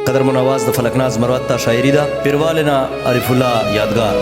قدر منواز د فلکناز مروت ته شاعري ده پیروالنا عارف الله یادگار.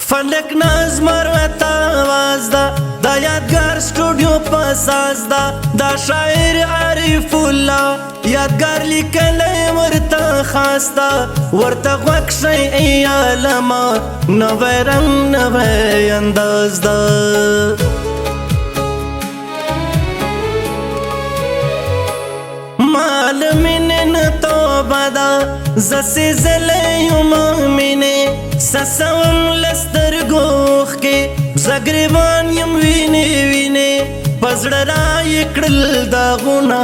فلکناز مروت آواز دا دا یادگار سٹوڈیو پاساز دا شاعر عارف اللہ یادگار لیکلی ورطا خاص دا ورطا غوکشی ای عالما نوی رنگ نوی انداز دا معلمین توبه دا زسی زلیم آمینه سسوم لسترگوخ کے زگریبان یم وینے وینے پزڑ رائی کڑل داغونا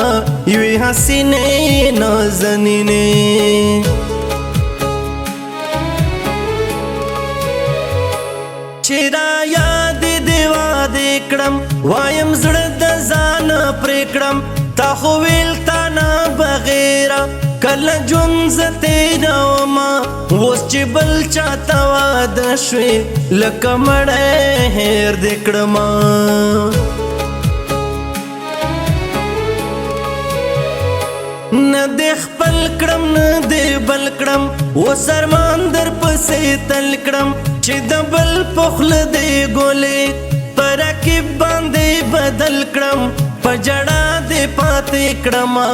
یوی حسینے نازنینے چیرا یاد دیوا دیکڑم وایم زڑد زان پریکڑم تا خویل تا نا بغیرہ کل جنز تیرا وما وس چی بل چاہتا واد شوی لکا مڑے ہیر دیکڑما ندی خپل کڑم ندی بل کڑم و سرمان در پسی تل کڑم چی دبل پخل دی گولے پرکیب باندے بدل کڑم پجڑا دے پاتے کڑما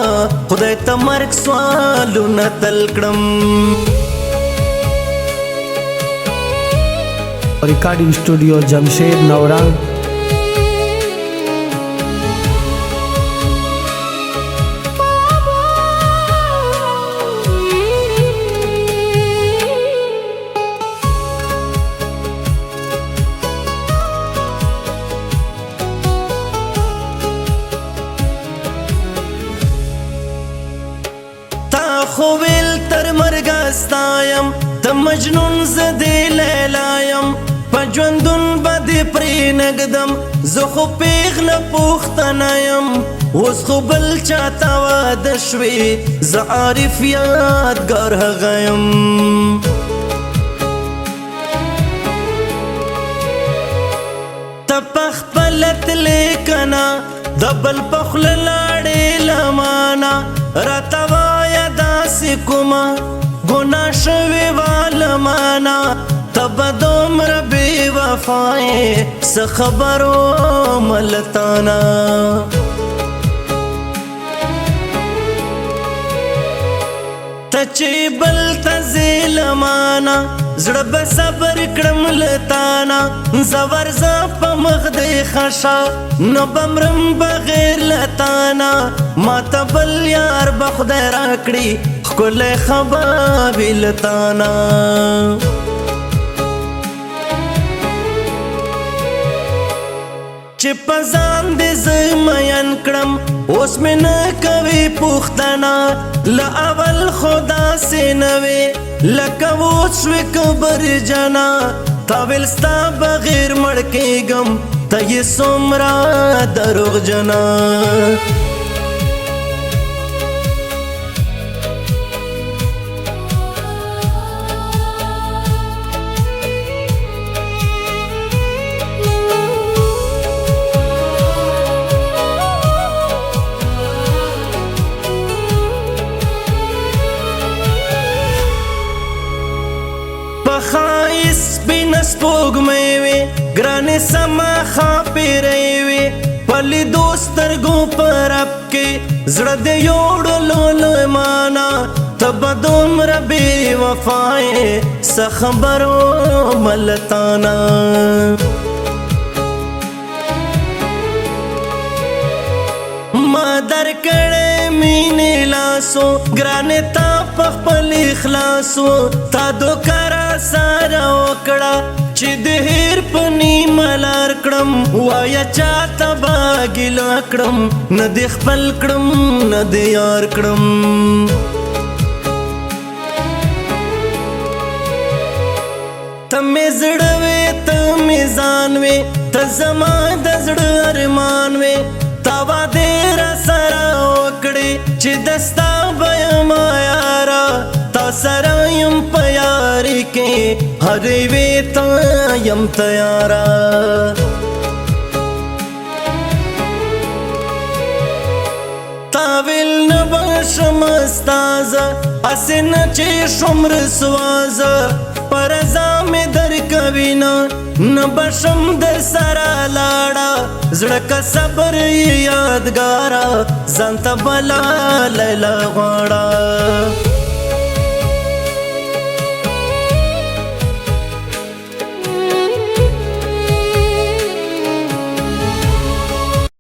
خدای تا مرک سوالو نتل کڑم. ریکارڈنگ اسٹوڈیو جمشید نورنگ. خویل تر مرگستایم تا مجنون زدی لیلایم پا جوندون بدی پری نگدم زخو پیغل پوختنایم وز خو بل چاہتا وادشوی زعارف یادگار غیم تا پخ پلت لیکنا دبل پخل لاڑی لمانا رتوایا داسی کما گناہ شوی والمانا تب دومر بی وفائے سخبرو ملتانا تچی بل تزیل مانا زڑب صبر کڑم لتانا زور زاپ مغد خشا نو بمرم بغیر لتانا ما تبل یار بخد راکڑی کل خبابی لتانا چی پزان دی زمین کرم اس میں نکوی پوختنا لأول خدا سے نوی لکوچوی کبر جنا تاویل ستا بغیر مڑکے گم تا یہ سمرا دروغ جنا خائص بینس پوگ میوی گرانی سما خاپی ریوی پلی دوستر گو پر اب کے زرد یوڑ لولو مانا تب دومر بی وفائے سخبرو ملتانا ورکړې مینې لاسو ګرانې تا په خپل اخلاصو تا دوکه راسره وکړه چې د هیر په نیمه لار کړم وایه چاته به ګیله کړم نه دې خپل کړم نه دې یار کړم ته مې زړه وې ته مې ځان وې ته زما د زړه ارمان وې تا وعدې راسره وکړې چې دستا به یمه یاره تا سره یم په یاري کې هر یوې ته یم تیاره تا ویل نه به شم ستا زه هسې نه چې شوم رسوا زه په رضا مې درکوي نه به شم در سره لاړه زړه که صبر یې یادګاره ځان ته بلا لیلا غواړه